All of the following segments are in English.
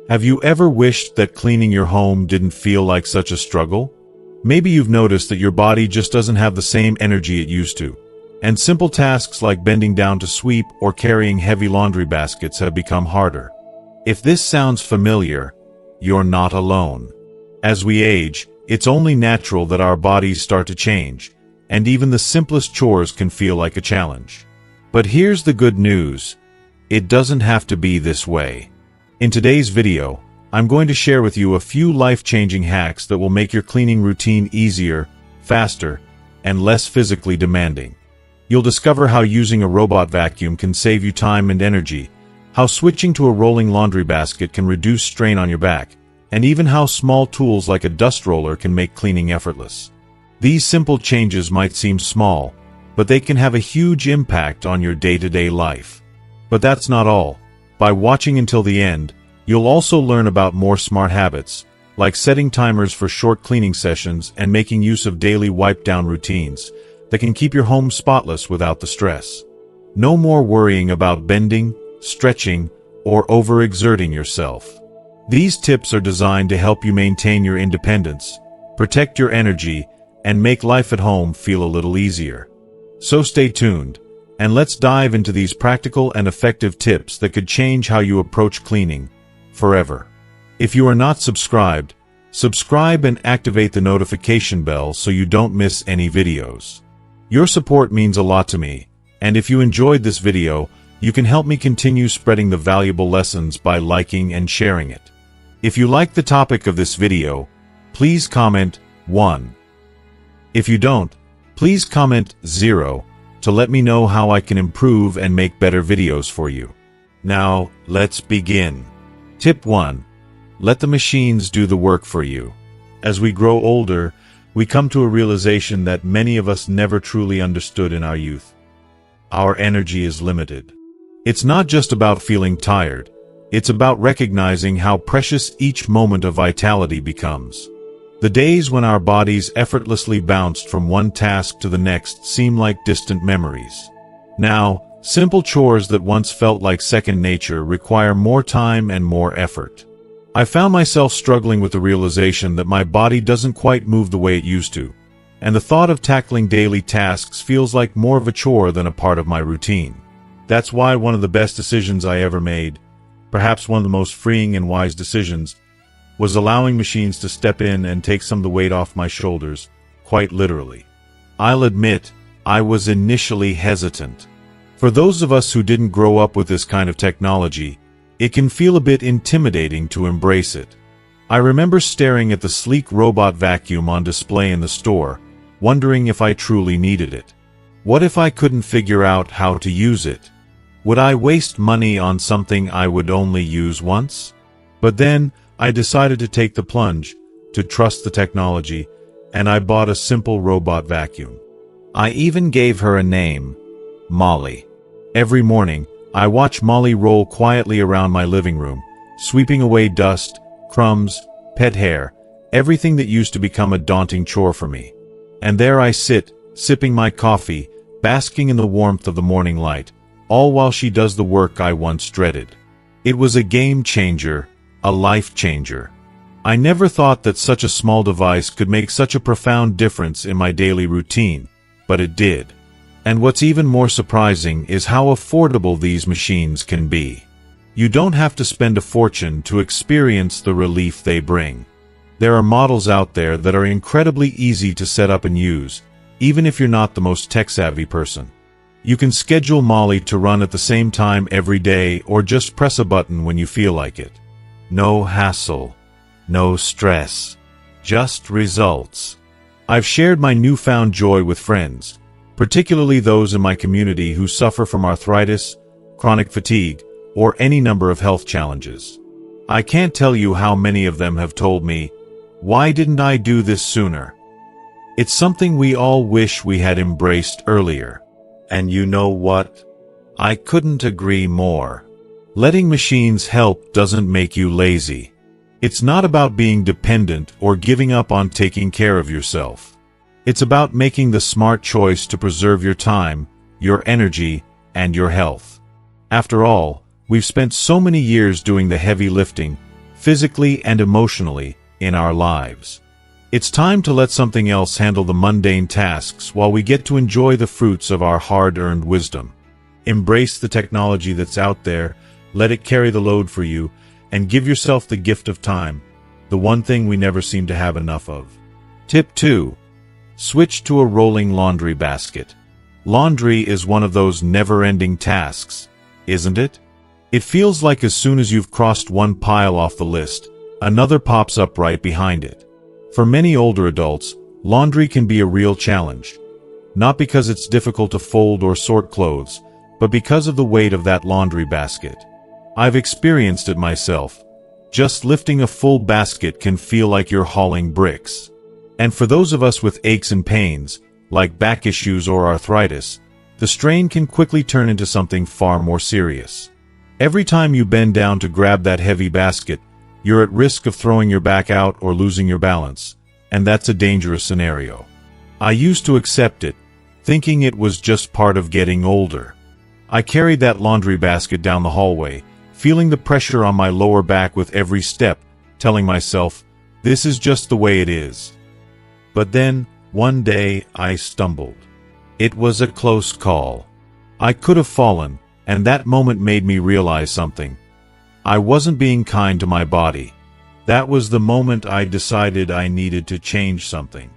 Have you ever wished that cleaning your home didn't feel like such a struggle? Maybe you've noticed that your body just doesn't have the same energy it used to, and simple tasks like bending down to sweep or carrying heavy laundry baskets have become harder. If this sounds familiar, you're not alone. As we age, it's only natural that our bodies start to change, and even the simplest chores can feel like a challenge. But here's the good news. It doesn't have to be this way. In today's video, I'm going to share with you a few life-changing hacks that will make your cleaning routine easier, faster, and less physically demanding. You'll discover how using a robot vacuum can save you time and energy, how switching to a rolling laundry basket can reduce strain on your back, and even how small tools like a dust roller can make cleaning effortless. These simple changes might seem small, but they can have a huge impact on your day-to-day life. But that's not all. By watching until the end, you'll also learn about more smart habits, like setting timers for short cleaning sessions and making use of daily wipe-down routines that can keep your home spotless without the stress. No more worrying about bending, stretching, or overexerting yourself. These tips are designed to help you maintain your independence, protect your energy, and make life at home feel a little easier. So stay tuned, and let's dive into these practical and effective tips that could change how you approach cleaning forever. If you are not subscribed, subscribe and activate the notification bell so you don't miss any videos. Your support means a lot to me, and if you enjoyed this video, you can help me continue spreading the valuable lessons by liking and sharing it. If you like the topic of this video, please comment 1. If you don't, please comment 0 to let me know how I can improve and make better videos for you. Now, let's begin. Tip 1. Let the machines do the work for you. As we grow older, we come to a realization that many of us never truly understood in our youth. Our energy is limited. It's not just about feeling tired. It's about recognizing how precious each moment of vitality becomes. The days when our bodies effortlessly bounced from one task to the next seem like distant memories. Now, simple chores that once felt like second nature require more time and more effort. I found myself struggling with the realization that my body doesn't quite move the way it used to, and the thought of tackling daily tasks feels like more of a chore than a part of my routine. That's why one of the best decisions I ever made, perhaps one of the most freeing and wise decisions, was allowing machines to step in and take some of the weight off my shoulders, quite literally. I'll admit, I was initially hesitant. For those of us who didn't grow up with this kind of technology, it can feel a bit intimidating to embrace it. I remember staring at the sleek robot vacuum on display in the store, wondering if I truly needed it. What if I couldn't figure out how to use it? Would I waste money on something I would only use once? But then, I decided to take the plunge, to trust the technology, and I bought a simple robot vacuum. I even gave her a name, Molly. Every morning, I watch Molly roll quietly around my living room, sweeping away dust, crumbs, pet hair, everything that used to become a daunting chore for me. And there I sit, sipping my coffee, basking in the warmth of the morning light, all while she does the work I once dreaded. It was a game changer, a life changer. I never thought that such a small device could make such a profound difference in my daily routine, but it did. And what's even more surprising is how affordable these machines can be. You don't have to spend a fortune to experience the relief they bring. There are models out there that are incredibly easy to set up and use, even if you're not the most tech-savvy person. You can schedule Molly to run at the same time every day or just press a button when you feel like it. No hassle, no stress, just results. I've shared my newfound joy with friends, particularly those in my community who suffer from arthritis, chronic fatigue, or any number of health challenges. I can't tell you how many of them have told me, "Why didn't I do this sooner?" It's something we all wish we had embraced earlier. And you know what? I couldn't agree more. Letting machines help doesn't make you lazy. It's not about being dependent or giving up on taking care of yourself. It's about making the smart choice to preserve your time, your energy, and your health. After all, we've spent so many years doing the heavy lifting, physically and emotionally, in our lives. It's time to let something else handle the mundane tasks while we get to enjoy the fruits of our hard-earned wisdom. Embrace the technology that's out there, let it carry the load for you, and give yourself the gift of time, the one thing we never seem to have enough of. Tip 2. Switch to a rolling laundry basket. Laundry is one of those never-ending tasks, isn't it? It feels like as soon as you've crossed one pile off the list, another pops up right behind it. For many older adults, laundry can be a real challenge. Not because it's difficult to fold or sort clothes, but because of the weight of that laundry basket. I've experienced it myself. Just lifting a full basket can feel like you're hauling bricks. And for those of us with aches and pains, like back issues or arthritis, the strain can quickly turn into something far more serious. Every time you bend down to grab that heavy basket, you're at risk of throwing your back out or losing your balance, and that's a dangerous scenario. I used to accept it, thinking it was just part of getting older. I carried that laundry basket down the hallway, feeling the pressure on my lower back with every step, telling myself, this is just the way it is. But then, one day, I stumbled. It was a close call. I could have fallen, and that moment made me realize something. I wasn't being kind to my body. That was the moment I decided I needed to change something.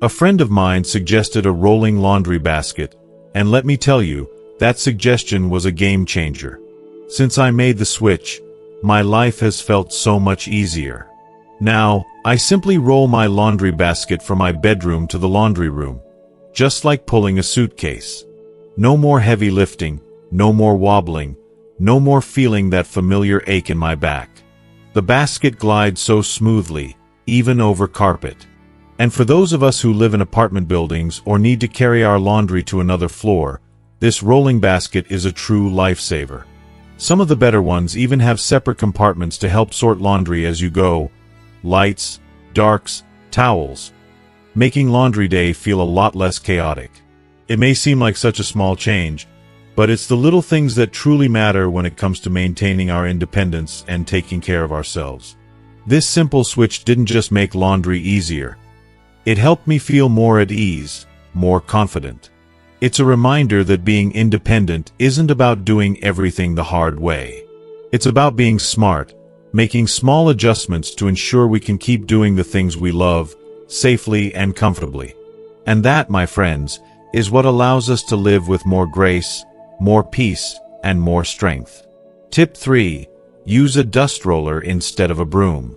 A friend of mine suggested a rolling laundry basket, and let me tell you, that suggestion was a game changer. Since I made the switch, my life has felt so much easier. Now, I simply roll my laundry basket from my bedroom to the laundry room, just like pulling a suitcase. No more heavy lifting, no more wobbling, no more feeling that familiar ache in my back. The basket glides so smoothly, even over carpet. And for those of us who live in apartment buildings or need to carry our laundry to another floor, this rolling basket is a true lifesaver. Some of the better ones even have separate compartments to help sort laundry as you go. Lights, darks, towels, making laundry day feel a lot less chaotic. It may seem like such a small change, but it's the little things that truly matter when it comes to maintaining our independence and taking care of ourselves. This simple switch didn't just make laundry easier. It helped me feel more at ease, more confident. It's a reminder that being independent isn't about doing everything the hard way. It's about being smart, making small adjustments to ensure we can keep doing the things we love, safely and comfortably. And that, my friends, is what allows us to live with more grace, more peace, and more strength. Tip 3. Use a dust roller instead of a broom.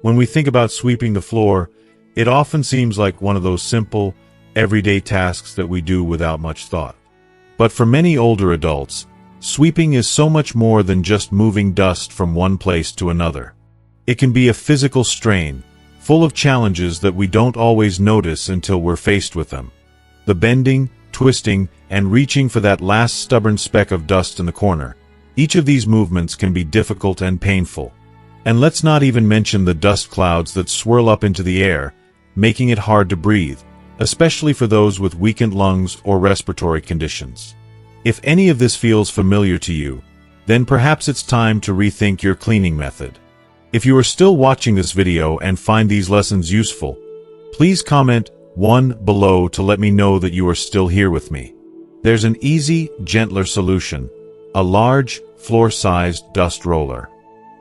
When we think about sweeping the floor, it often seems like one of those simple, everyday tasks that we do without much thought. But for many older adults, sweeping is so much more than just moving dust from one place to another. It can be a physical strain, full of challenges that we don't always notice until we're faced with them. The bending, twisting, and reaching for that last stubborn speck of dust in the corner. Each of these movements can be difficult and painful. And let's not even mention the dust clouds that swirl up into the air, making it hard to breathe, especially for those with weakened lungs or respiratory conditions. If any of this feels familiar to you, then perhaps it's time to rethink your cleaning method. If you are still watching this video and find these lessons useful, please comment 1 below to let me know that you are still here with me. There's an easy, gentler solution: a large, floor-sized dust roller.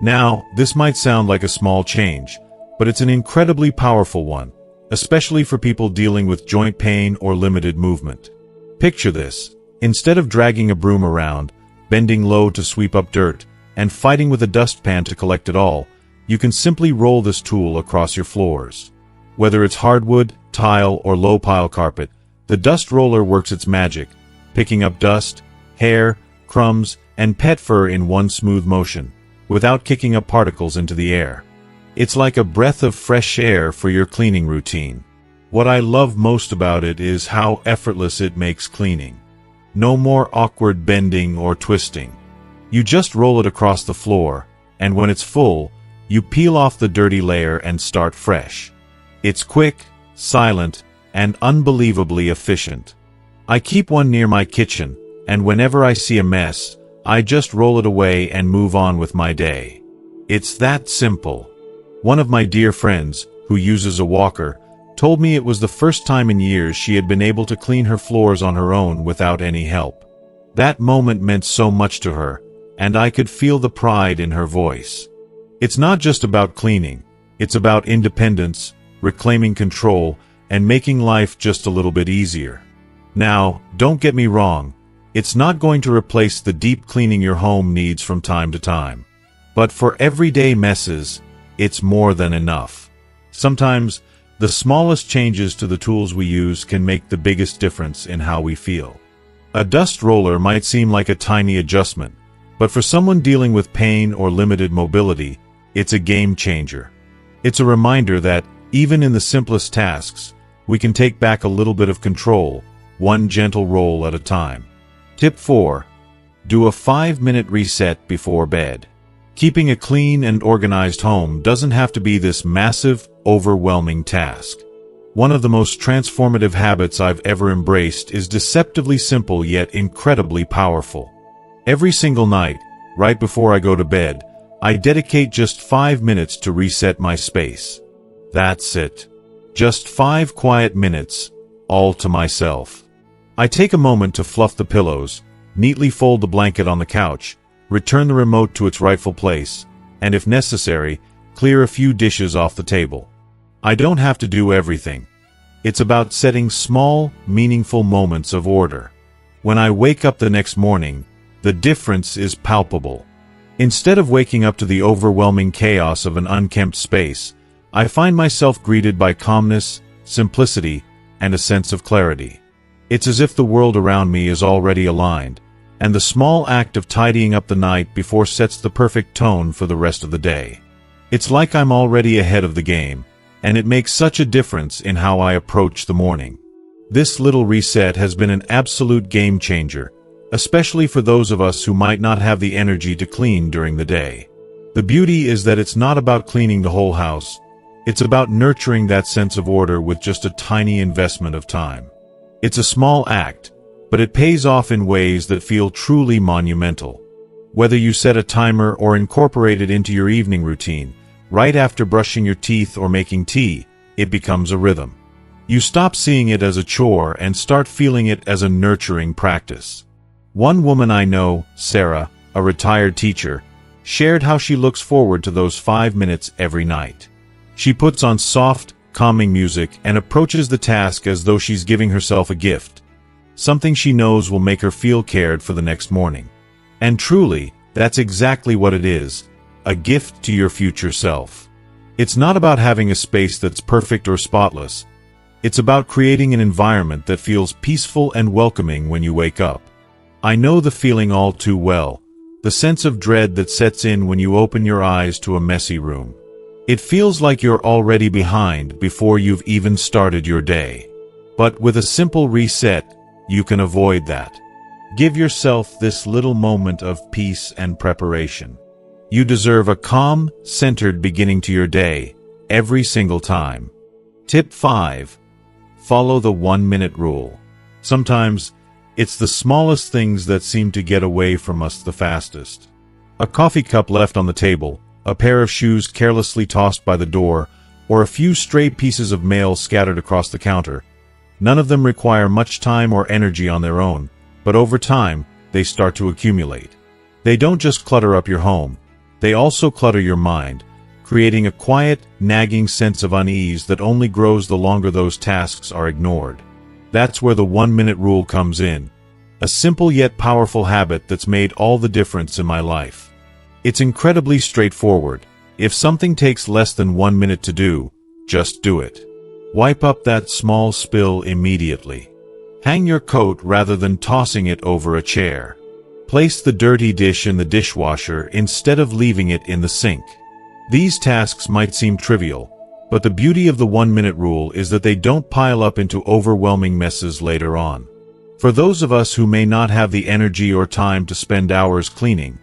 Now, this might sound like a small change, but it's an incredibly powerful one, especially for people dealing with joint pain or limited movement. Picture this: instead of dragging a broom around, bending low to sweep up dirt, and fighting with a dustpan to collect it all, you can simply roll this tool across your floors. Whether it's hardwood, tile, or low-pile carpet, the dust roller works its magic, picking up dust, hair, crumbs, and pet fur in one smooth motion, without kicking up particles into the air. It's like a breath of fresh air for your cleaning routine. What I love most about it is how effortless it makes cleaning. No more awkward bending or twisting. You just roll it across the floor, and when it's full, you peel off the dirty layer and start fresh. It's quick, silent, and unbelievably efficient. I keep one near my kitchen, and whenever I see a mess, I just roll it away and move on with my day. It's that simple. One of my dear friends, who uses a walker, told me it was the first time in years she had been able to clean her floors on her own without any help. That moment meant so much to her, and I could feel the pride in her voice. It's not just about cleaning, it's about independence, reclaiming control, and making life just a little bit easier. Now, don't get me wrong, it's not going to replace the deep cleaning your home needs from time to time. But for everyday messes, it's more than enough. Sometimes, the smallest changes to the tools we use can make the biggest difference in how we feel. A dust roller might seem like a tiny adjustment, but for someone dealing with pain or limited mobility, it's a game changer. It's a reminder that, even in the simplest tasks, we can take back a little bit of control, one gentle roll at a time. Tip 4. Do a 5-minute reset before bed. Keeping a clean and organized home doesn't have to be this massive, overwhelming task. One of the most transformative habits I've ever embraced is deceptively simple yet incredibly powerful. Every single night, right before I go to bed, I dedicate just 5 minutes to reset my space. That's it. Just 5 quiet minutes, all to myself. I take a moment to fluff the pillows, neatly fold the blanket on the couch, return the remote to its rightful place, and if necessary, clear a few dishes off the table. I don't have to do everything. It's about setting small, meaningful moments of order. When I wake up the next morning, the difference is palpable. Instead of waking up to the overwhelming chaos of an unkempt space, I find myself greeted by calmness, simplicity, and a sense of clarity. It's as if the world around me is already aligned, and the small act of tidying up the night before sets the perfect tone for the rest of the day. It's like I'm already ahead of the game, and it makes such a difference in how I approach the morning. This little reset has been an absolute game changer, especially for those of us who might not have the energy to clean during the day. The beauty is that it's not about cleaning the whole house. It's about nurturing that sense of order with just a tiny investment of time. It's a small act, but it pays off in ways that feel truly monumental. Whether you set a timer or incorporate it into your evening routine, right after brushing your teeth or making tea, it becomes a rhythm. You stop seeing it as a chore and start feeling it as a nurturing practice. One woman I know, Sarah, a retired teacher, shared how she looks forward to those 5 minutes every night. She puts on soft, calming music and approaches the task as though she's giving herself a gift, something she knows will make her feel cared for the next morning. And truly, that's exactly what it is, a gift to your future self. It's not about having a space that's perfect or spotless. It's about creating an environment that feels peaceful and welcoming when you wake up. I know the feeling all too well, the sense of dread that sets in when you open your eyes to a messy room. It feels like you're already behind before you've even started your day. But with a simple reset, you can avoid that. Give yourself this little moment of peace and preparation. You deserve a calm, centered beginning to your day, every single time. Tip 5. Follow the 1-minute rule. Sometimes, it's the smallest things that seem to get away from us the fastest. A coffee cup left on the table, a pair of shoes carelessly tossed by the door, or a few stray pieces of mail scattered across the counter. None of them require much time or energy on their own, but over time, they start to accumulate. They don't just clutter up your home, they also clutter your mind, creating a quiet, nagging sense of unease that only grows the longer those tasks are ignored. That's where the 1-minute rule comes in, a simple yet powerful habit that's made all the difference in my life. It's incredibly straightforward. If something takes less than 1 minute to do, just do it. Wipe up that small spill immediately. Hang your coat rather than tossing it over a chair. Place the dirty dish in the dishwasher instead of leaving it in the sink. These tasks might seem trivial, but the beauty of the 1-minute rule is that they don't pile up into overwhelming messes later on. For those of us who may not have the energy or time to spend hours cleaning,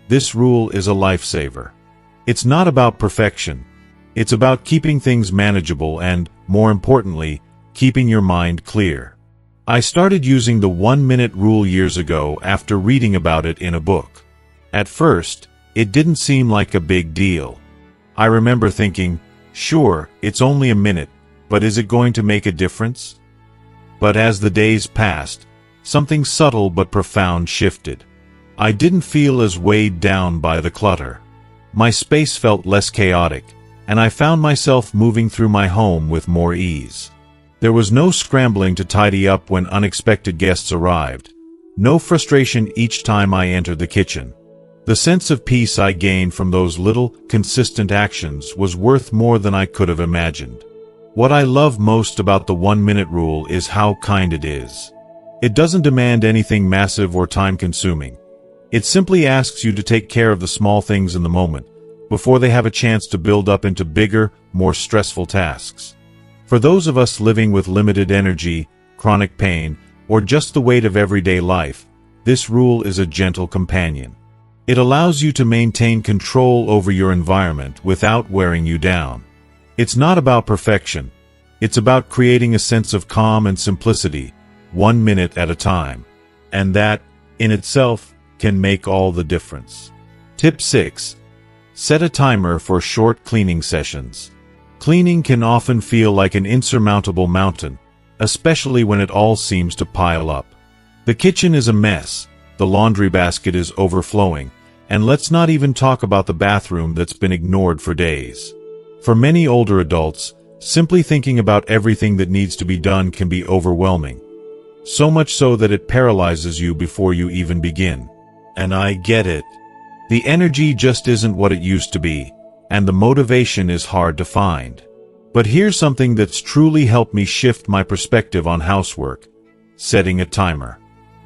this rule is a lifesaver. It's not about perfection. It's about keeping things manageable and, more importantly, keeping your mind clear. I started using the 1-minute rule years ago after reading about it in a book. At first, it didn't seem like a big deal. I remember thinking, sure, it's only a minute, but is it going to make a difference? But as the days passed, something subtle but profound shifted. I didn't feel as weighed down by the clutter. My space felt less chaotic, and I found myself moving through my home with more ease. There was no scrambling to tidy up when unexpected guests arrived, no frustration each time I entered the kitchen. The sense of peace I gained from those little, consistent actions was worth more than I could have imagined. What I love most about the 1-minute rule is how kind it is. It doesn't demand anything massive or time-consuming. It simply asks you to take care of the small things in the moment, before they have a chance to build up into bigger, more stressful tasks. For those of us living with limited energy, chronic pain, or just the weight of everyday life, this rule is a gentle companion. It allows you to maintain control over your environment without wearing you down. It's not about perfection. It's about creating a sense of calm and simplicity, 1 minute at a time. And that, in itself, can make all the difference. Tip 6. Set a timer for short cleaning sessions. Cleaning can often feel like an insurmountable mountain, especially when it all seems to pile up. The kitchen is a mess, the laundry basket is overflowing, and let's not even talk about the bathroom that's been ignored for days. For many older adults, simply thinking about everything that needs to be done can be overwhelming. So much so that it paralyzes you before you even begin. And I get it. The energy just isn't what it used to be, and the motivation is hard to find. But here's something that's truly helped me shift my perspective on housework: setting a timer.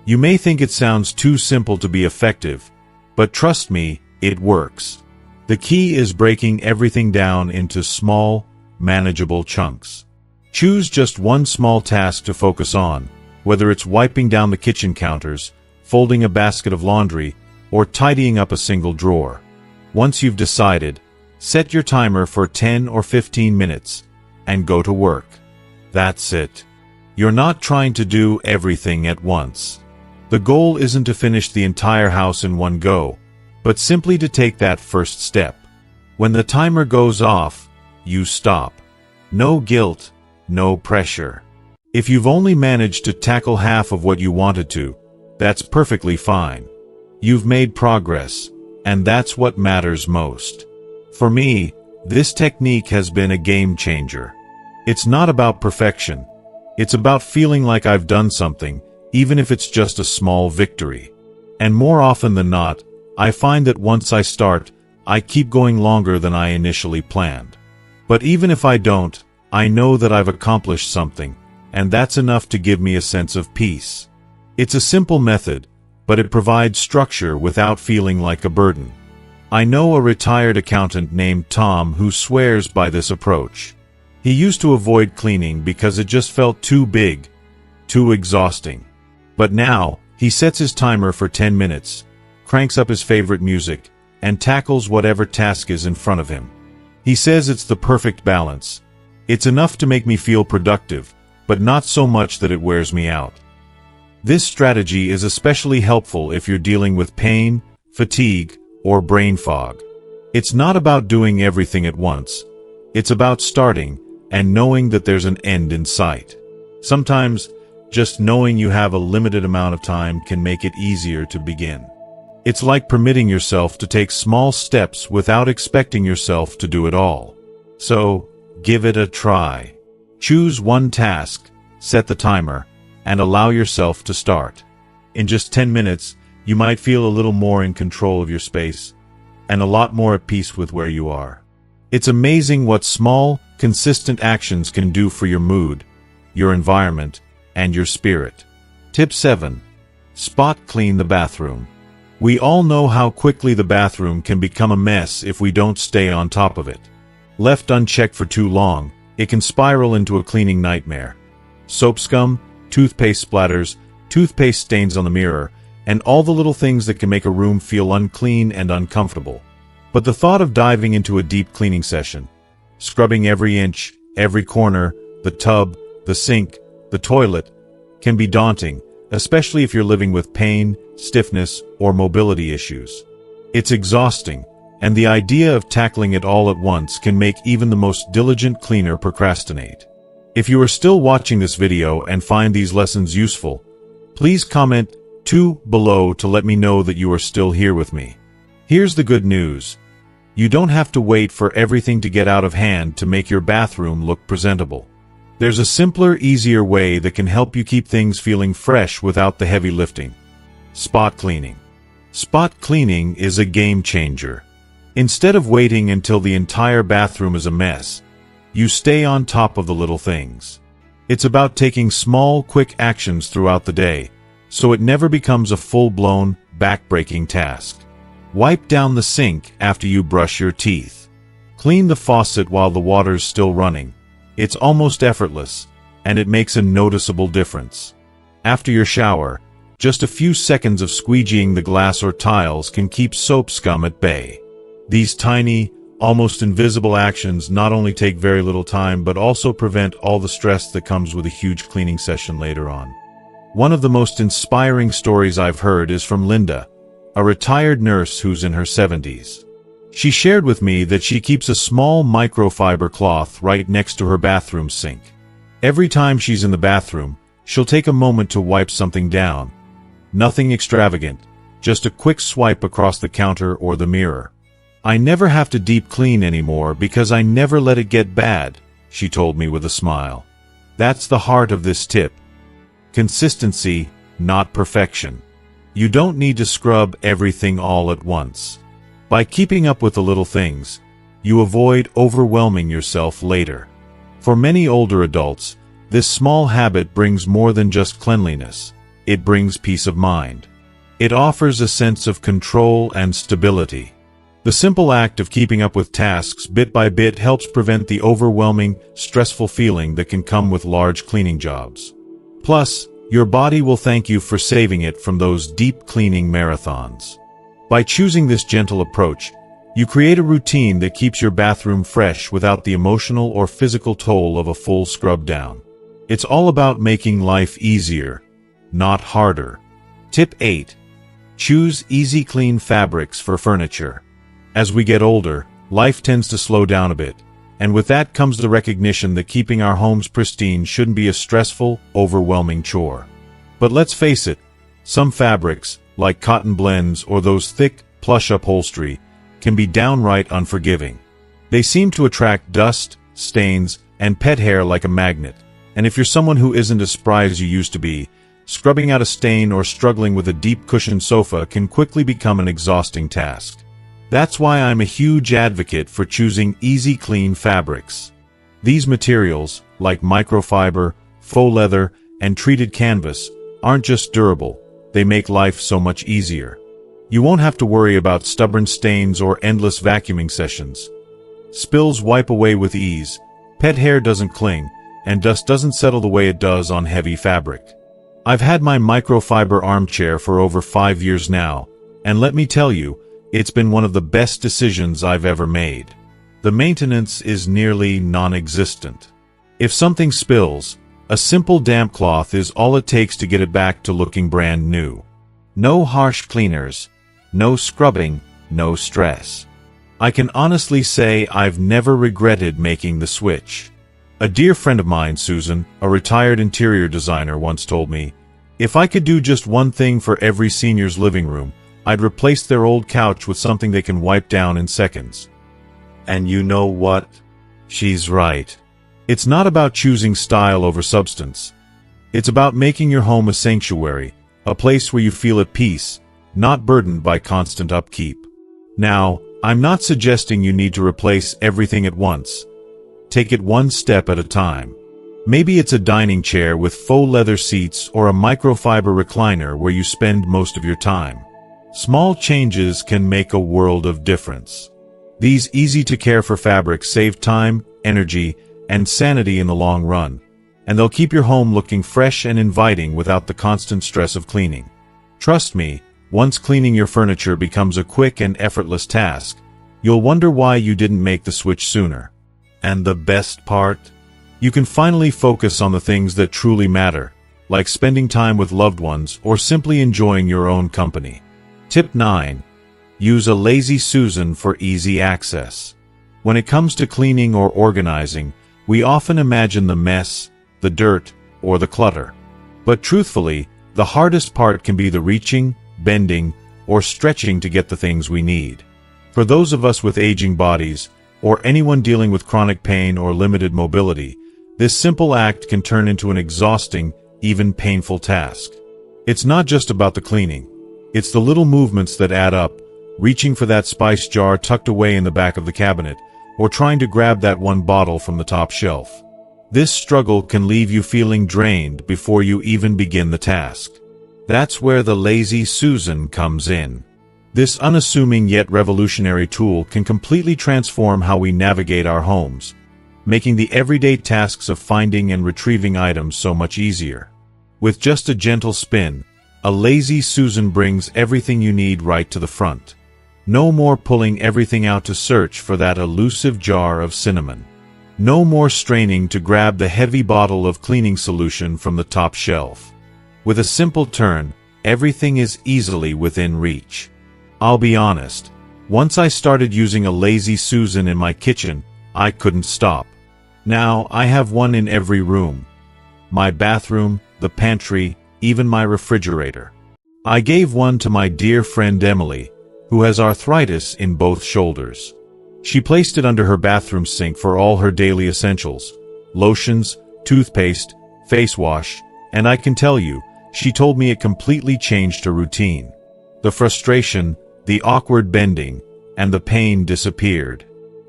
You may think it sounds too simple to be effective, but trust me, it works. The key is breaking everything down into small, manageable chunks. Choose just one small task to focus on, whether it's wiping down the kitchen counters, folding a basket of laundry, or tidying up a single drawer. Once you've decided, set your timer for 10 or 15 minutes, and go to work. That's it. You're not trying to do everything at once. The goal isn't to finish the entire house in one go, but simply to take that first step. When the timer goes off, you stop. No guilt, no pressure. If you've only managed to tackle half of what you wanted to, that's perfectly fine. You've made progress, and that's what matters most. For me, this technique has been a game changer. It's not about perfection. It's about feeling like I've done something, even if it's just a small victory. And more often than not, I find that once I start, I keep going longer than I initially planned. But even if I don't, I know that I've accomplished something, and that's enough to give me a sense of peace. It's a simple method, but it provides structure without feeling like a burden. I know a retired accountant named Tom who swears by this approach. He used to avoid cleaning because it just felt too big, too exhausting. But now, he sets his timer for 10 minutes, cranks up his favorite music, and tackles whatever task is in front of him. He says it's the perfect balance. It's enough to make me feel productive, but not so much that it wears me out. This strategy is especially helpful if you're dealing with pain, fatigue, or brain fog. It's not about doing everything at once. It's about starting and knowing that there's an end in sight. Sometimes, just knowing you have a limited amount of time can make it easier to begin. It's like permitting yourself to take small steps without expecting yourself to do it all. So, give it a try. Choose one task, set the timer, and allow yourself to start. In just 10 minutes, you might feel a little more in control of your space, and a lot more at peace with where you are. It's amazing what small, consistent actions can do for your mood, your environment, and your spirit. Tip 7. Spot clean the bathroom. We all know how quickly the bathroom can become a mess if we don't stay on top of it. Left unchecked for too long, it can spiral into a cleaning nightmare. Soap scum, toothpaste splatters, toothpaste stains on the mirror, and all the little things that can make a room feel unclean and uncomfortable. But the thought of diving into a deep cleaning session, scrubbing every inch, every corner, the tub, the sink, the toilet, can be daunting, especially if you're living with pain, stiffness, or mobility issues. It's exhausting, and the idea of tackling it all at once can make even the most diligent cleaner procrastinate. If you are still watching this video and find these lessons useful, please comment 2 below to let me know that you are still here with me. Here's the good news. You don't have to wait for everything to get out of hand to make your bathroom look presentable. There's a simpler, easier way that can help you keep things feeling fresh without the heavy lifting. Spot cleaning. Spot cleaning is a game changer. Instead of waiting until the entire bathroom is a mess, you stay on top of the little things. It's about taking small, quick actions throughout the day, so it never becomes a full-blown, back-breaking task. Wipe down the sink after you brush your teeth. Clean the faucet while the water's still running. It's almost effortless, and it makes a noticeable difference. After your shower, just a few seconds of squeegeeing the glass or tiles can keep soap scum at bay. These tiny, almost invisible actions not only take very little time but also prevent all the stress that comes with a huge cleaning session later on. One of the most inspiring stories I've heard is from Linda, a retired nurse who's in her 70s. She shared with me that she keeps a small microfiber cloth right next to her bathroom sink. Every time she's in the bathroom, she'll take a moment to wipe something down. Nothing extravagant, just a quick swipe across the counter or the mirror. I never have to deep clean anymore because I never let it get bad, she told me with a smile. That's the heart of this tip. Consistency, not perfection. You don't need to scrub everything all at once. By keeping up with the little things, you avoid overwhelming yourself later. For many older adults, this small habit brings more than just cleanliness. It brings peace of mind. It offers a sense of control and stability. The simple act of keeping up with tasks bit by bit helps prevent the overwhelming, stressful feeling that can come with large cleaning jobs. Plus, your body will thank you for saving it from those deep cleaning marathons. By choosing this gentle approach, you create a routine that keeps your bathroom fresh without the emotional or physical toll of a full scrub down. It's all about making life easier, not harder. Tip 8. Choose easy clean fabrics for furniture. As we get older, life tends to slow down a bit, and with that comes the recognition that keeping our homes pristine shouldn't be a stressful, overwhelming chore. But let's face it, some fabrics, like cotton blends or those thick, plush upholstery, can be downright unforgiving. They seem to attract dust, stains, and pet hair like a magnet, and if you're someone who isn't as spry as you used to be, scrubbing out a stain or struggling with a deep cushioned sofa can quickly become an exhausting task. That's why I'm a huge advocate for choosing easy clean fabrics. These materials, like microfiber, faux leather, and treated canvas, aren't just durable, they make life so much easier. You won't have to worry about stubborn stains or endless vacuuming sessions. Spills wipe away with ease, pet hair doesn't cling, and dust doesn't settle the way it does on heavy fabric. I've had my microfiber armchair for over 5 years now, and let me tell you, it's been one of the best decisions I've ever made. The maintenance is nearly non-existent. If something spills, a simple damp cloth is all it takes to get it back to looking brand new. No harsh cleaners, no scrubbing, no stress. I can honestly say I've never regretted making the switch. A dear friend of mine, Susan, a retired interior designer, once told me, if I could do just one thing for every senior's living room, I'd replace their old couch with something they can wipe down in seconds. And you know what? She's right. It's not about choosing style over substance. It's about making your home a sanctuary, a place where you feel at peace, not burdened by constant upkeep. Now, I'm not suggesting you need to replace everything at once. Take it one step at a time. Maybe it's a dining chair with faux leather seats or a microfiber recliner where you spend most of your time. Small changes can make a world of difference. These easy-to-care-for fabrics save time, energy, and sanity in the long run, and they'll keep your home looking fresh and inviting without the constant stress of cleaning. Trust me, once cleaning your furniture becomes a quick and effortless task, you'll wonder why you didn't make the switch sooner. And the best part? You can finally focus on the things that truly matter, like spending time with loved ones or simply enjoying your own company. Tip 9. Use a lazy Susan for easy access. When it comes to cleaning or organizing, we often imagine the mess, the dirt, or the clutter. But truthfully, the hardest part can be the reaching, bending, or stretching to get the things we need. For those of us with aging bodies, or anyone dealing with chronic pain or limited mobility, this simple act can turn into an exhausting, even painful task. It's not just about the cleaning. It's the little movements that add up, reaching for that spice jar tucked away in the back of the cabinet, or trying to grab that one bottle from the top shelf. This struggle can leave you feeling drained before you even begin the task. That's where the lazy Susan comes in. This unassuming yet revolutionary tool can completely transform how we navigate our homes, making the everyday tasks of finding and retrieving items so much easier. With just a gentle spin, a lazy Susan brings everything you need right to the front. No more pulling everything out to search for that elusive jar of cinnamon. No more straining to grab the heavy bottle of cleaning solution from the top shelf. With a simple turn, everything is easily within reach. I'll be honest, once I started using a lazy Susan in my kitchen, I couldn't stop. Now I have one in every room. My bathroom, the pantry, even my refrigerator. I gave one to my dear friend Emily, who has arthritis in both shoulders. She placed it under her bathroom sink for all her daily essentials, lotions, toothpaste, face wash, and I can tell you, she told me it completely changed her routine. The frustration, the awkward bending, and the pain disappeared.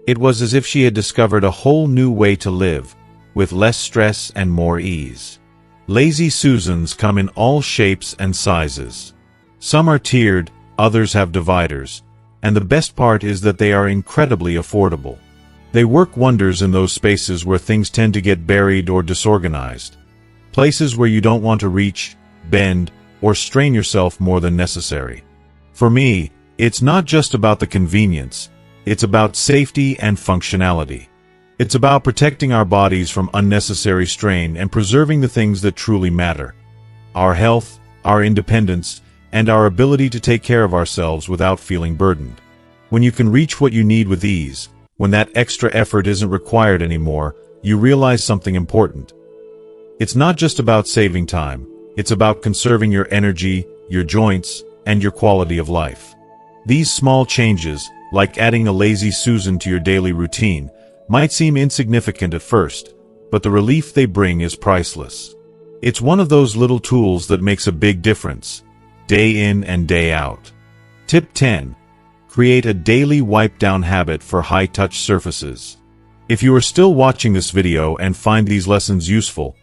It was as if she had discovered a whole new way to live, with less stress and more ease. Lazy Susans come in all shapes and sizes. Some are tiered, others have dividers, and the best part is that they are incredibly affordable. They work wonders in those spaces where things tend to get buried or disorganized. Places where you don't want to reach, bend, or strain yourself more than necessary. For me, it's not just about the convenience, it's about safety and functionality. It's about protecting our bodies from unnecessary strain and preserving the things that truly matter. Our health, our independence, and our ability to take care of ourselves without feeling burdened. When you can reach what you need with ease, when that extra effort isn't required anymore, you realize something important. It's not just about saving time, it's about conserving your energy, your joints, and your quality of life. These small changes, like adding a lazy Susan to your daily routine, might seem insignificant at first, but the relief they bring is priceless. It's one of those little tools that makes a big difference, day in and day out. Tip 10. Create a daily wipe-down habit for high-touch surfaces. If you are still watching this video and find these lessons useful,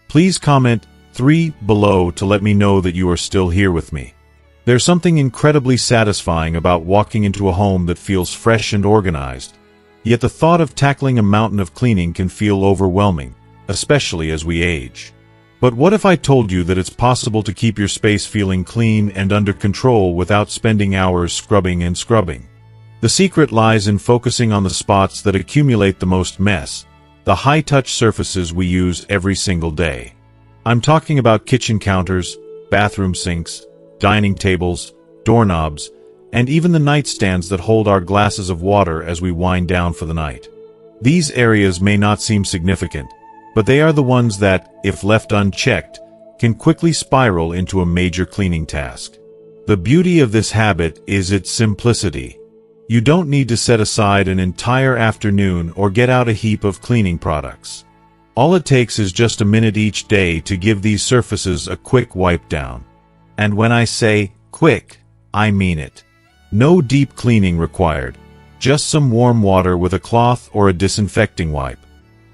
please comment 3 below to let me know that you are still here with me. There's something incredibly satisfying about walking into a home that feels fresh and organized, yet the thought of tackling a mountain of cleaning can feel overwhelming, especially as we age. But what if I told you that it's possible to keep your space feeling clean and under control without spending hours scrubbing and scrubbing? The secret lies in focusing on the spots that accumulate the most mess, the high-touch surfaces we use every single day. I'm talking about kitchen counters, bathroom sinks, dining tables, doorknobs, and even the nightstands that hold our glasses of water as we wind down for the night. These areas may not seem significant, but they are the ones that, if left unchecked, can quickly spiral into a major cleaning task. The beauty of this habit is its simplicity. You don't need to set aside an entire afternoon or get out a heap of cleaning products. All it takes is just a minute each day to give these surfaces a quick wipe down. And when I say quick, I mean it. No deep cleaning required, just some warm water with a cloth or a disinfecting wipe.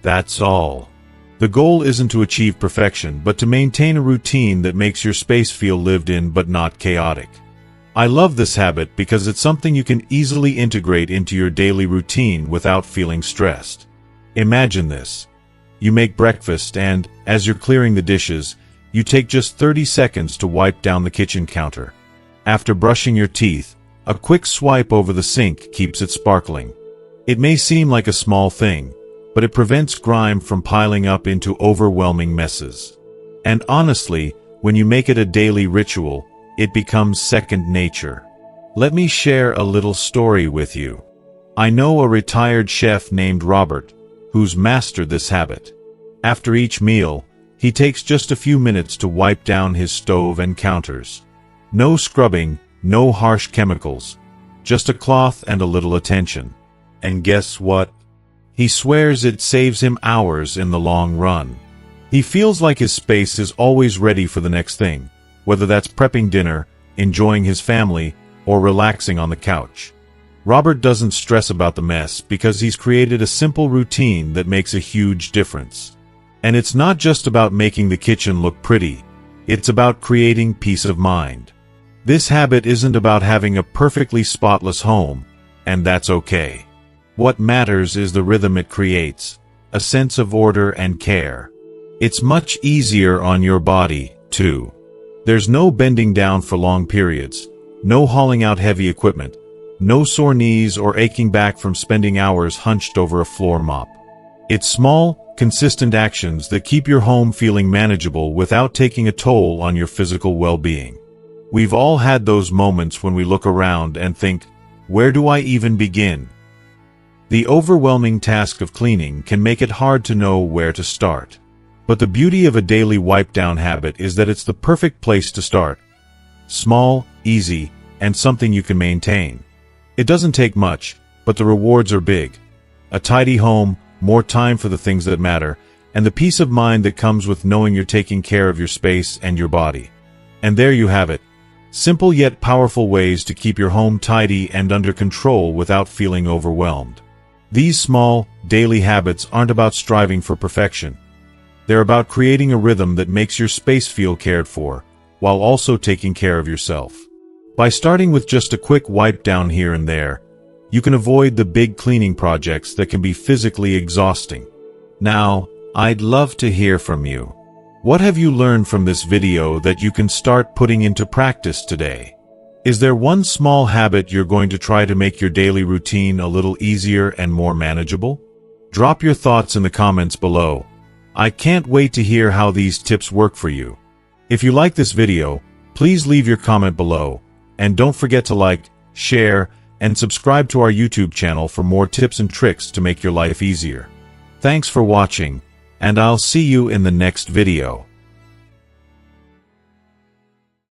That's all. The goal isn't to achieve perfection, but to maintain a routine that makes your space feel lived in but not chaotic. I love this habit because it's something you can easily integrate into your daily routine without feeling stressed. Imagine this. You make breakfast and, as you're clearing the dishes, you take just 30 seconds to wipe down the kitchen counter. After brushing your teeth, a quick swipe over the sink keeps it sparkling. It may seem like a small thing, but it prevents grime from piling up into overwhelming messes. And honestly, when you make it a daily ritual, it becomes second nature. Let me share a little story with you. I know a retired chef named Robert, who's mastered this habit. After each meal, he takes just a few minutes to wipe down his stove and counters. No scrubbing, no harsh chemicals, just a cloth and a little attention. And guess what? He swears it saves him hours in the long run. He feels like his space is always ready for the next thing, whether that's prepping dinner, enjoying his family, or relaxing on the couch. Robert doesn't stress about the mess because he's created a simple routine that makes a huge difference. And it's not just about making the kitchen look pretty, it's about creating peace of mind. This habit isn't about having a perfectly spotless home, and that's okay. What matters is the rhythm it creates, a sense of order and care. It's much easier on your body, too. There's no bending down for long periods, no hauling out heavy equipment, no sore knees or aching back from spending hours hunched over a floor mop. It's small, consistent actions that keep your home feeling manageable without taking a toll on your physical well-being. We've all had those moments when we look around and think, where do I even begin? The overwhelming task of cleaning can make it hard to know where to start. But the beauty of a daily wipe-down habit is that it's the perfect place to start. Small, easy, and something you can maintain. It doesn't take much, but the rewards are big. A tidy home, more time for the things that matter, and the peace of mind that comes with knowing you're taking care of your space and your body. And there you have it. Simple yet powerful ways to keep your home tidy and under control without feeling overwhelmed. These small, daily habits aren't about striving for perfection. They're about creating a rhythm that makes your space feel cared for, while also taking care of yourself. By starting with just a quick wipe down here and there, you can avoid the big cleaning projects that can be physically exhausting. Now, I'd love to hear from you. What have you learned from this video that you can start putting into practice today? Is there one small habit you're going to try to make your daily routine a little easier and more manageable? Drop your thoughts in the comments below. I can't wait to hear how these tips work for you. If you like this video, please leave your comment below, and don't forget to like, share, and subscribe to our YouTube channel for more tips and tricks to make your life easier. Thanks for watching, and I'll see you in the next video.